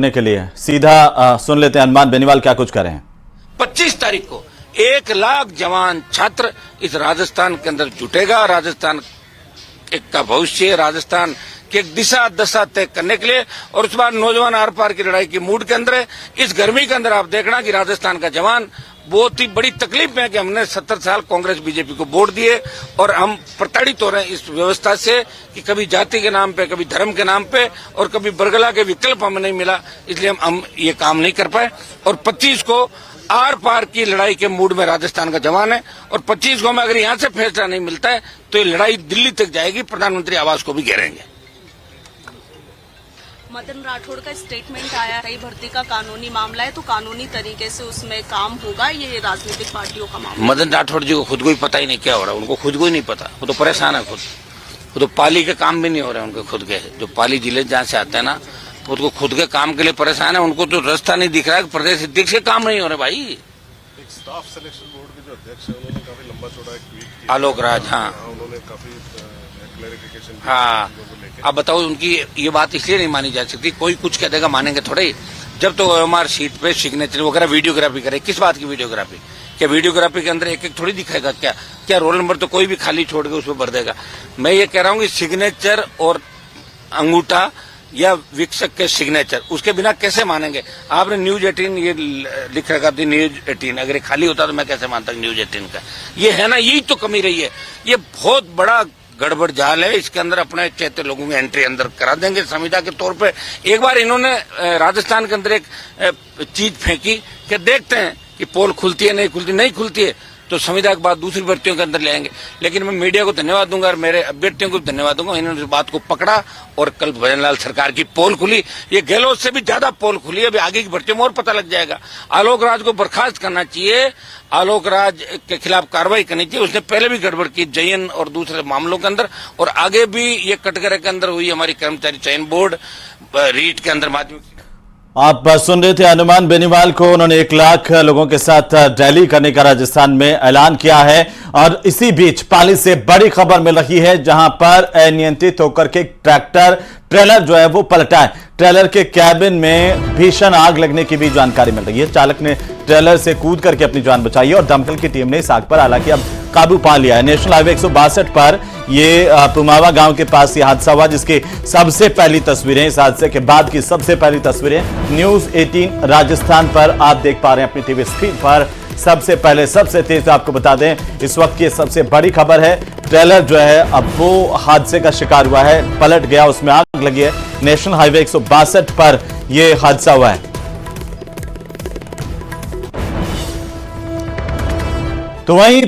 करने के लिए सीधा सुन लेते हैं अनुमान बेनीवाल क्या कुछ करें। 25 तारीख को 1 लाख जवान छात्र इस राजस्थान के अंदर जुटेगा। राजस्थान का भविष्य, राजस्थान की एक दिशा दशा तय करने के लिए, और उस बार नौजवान आर पार की लड़ाई की मूड के अंदर है। इस गर्मी के अंदर आप देखना कि राजस्थान का जवान बहुत ही बड़ी तकलीफ में है कि हमने 70 साल कांग्रेस बीजेपी को वोट दिए और हम प्रताड़ित हो रहे हैं इस व्यवस्था से कि कभी जाति के नाम पे, कभी धर्म के नाम पे और कभी बरगला के विकल्प हमें नहीं मिला, इसलिए हम ये काम नहीं कर पाए। और 25 को आर पार की लड़ाई के मूड में राजस्थान का जवान है, और 25 को हमें अगर यहाँ से फैसला नहीं मिलता है तो ये लड़ाई दिल्ली तक जाएगी, प्रधानमंत्री आवास को भी घेरेंगे। मदन राठौड़ का स्टेटमेंट आया है, भर्ती का कानूनी मामला है तो कानूनी तरीके से उसमें काम होगा, ये राजनीतिक पार्टियों का मामला। मदन राठौड़ जी को खुद को ही पता ही नहीं क्या हो रहा है, उनको खुद को ही नहीं पता, वो तो परेशान है खुद। वो तो पाली के काम भी नहीं हो रहे उनके खुद के, जो पाली जिले जहाँ से आते हैं ना, वो तो खुद के काम के लिए परेशान है। उनको तो रास्ता नहीं दिख रहा है, प्रदेश अध्यक्ष के काम नहीं हो रहे भाई। एक स्टाफ सिलेक्शन बोर्ड के जो अध्यक्ष है उन्होंने काफी लंबा चौड़ा एक ट्वीट किया, आलोक राज, हाँ उन्होंने काफी क्लैरिफिकेशन, हाँ। अब बताओ, उनकी ये बात इसलिए नहीं मानी जा सकती, कोई कुछ कह देगा मानेंगे थोड़े। जब तो OMR शीट पे सिग्नेचर वगैरह वीडियोग्राफी करे, किस बात की वीडियोग्राफी? क्या वीडियोग्राफी के अंदर एक एक थोड़ी दिखाएगा? क्या रोल नंबर तो कोई भी खाली छोड़ के उसमें भर देगा? मैं ये कह रहा हूँ कि सिग्नेचर और अंगूठा या विक्षक के सिग्नेचर उसके बिना कैसे मानेंगे? आपने न्यूज 18 ये लिख रखा थी, न्यूज 18 अगर खाली होता तो मैं कैसे मानता न्यूज 18 का? ये है ना, यही तो कमी रही है। ये बहुत बड़ा गड़बड़ जाल है, इसके अंदर अपने चैत्य लोगों की एंट्री अंदर करा देंगे संविदा के तौर पे। एक बार इन्होंने राजस्थान के अंदर एक चीज फेंकी कि देखते हैं कि पोल खुलती है नहीं खुलती है तो संविदा के बाद दूसरी भर्तियों के अंदर ले आएंगे। लेकिन मैं मीडिया को धन्यवाद दूंगा और मेरे अभ्यर्थियों को भी धन्यवाद दूंगा, इन्होंने इस बात को पकड़ा और कल भजनलाल सरकार की पोल खुली। ये गहलोत से भी ज्यादा पोल खुली है, अभी आगे की भर्तियों में और पता लग जाएगा। आलोक राज को बर्खास्त करना चाहिए, आलोक राज के खिलाफ कार्रवाई करनी चाहिए। उसने पहले भी गड़बड़ की जयन और दूसरे मामलों के अंदर, और आगे भी ये कटघरे के अंदर हुई हमारी कर्मचारी चयन बोर्ड रीट के अंदर माध्यमिक। आप सुन रहे थे अनुमान बेनीवाल को। उन्होंने 1 लाख लोगों के साथ रैली करने का राजस्थान में ऐलान किया है। और इसी बीच पाली से बड़ी खबर मिल रही है, जहां पर अनियंत्रित होकर के ट्रेलर जो है वो पलटा है। ट्रेलर के कैबिन में भीषण आग लगने की भी जानकारी मिल रही है। चालक ने ट्रेलर से कूद करके अपनी जान बचाई और दमकल की टीम ने इस आग पर हालांकि अब काबू पा लिया है। नेशनल हाईवे 162 पर ये पुमावा गांव के पास ये हादसा हुआ, जिसकी सबसे पहली तस्वीरें, इस हादसे के बाद की सबसे पहली तस्वीरें न्यूज 18 राजस्थान पर आप देख पा रहे हैं अपनी टीवी स्क्रीन पर। सबसे पहले सबसे तेज आपको बता दें, इस वक्त की सबसे बड़ी खबर है, ट्रेलर जो है अब वो हादसे का शिकार हुआ है, पलट गया, उसमें आग लगी है। नेशनल हाईवे 162 पर यह हादसा हुआ है। तो वहीं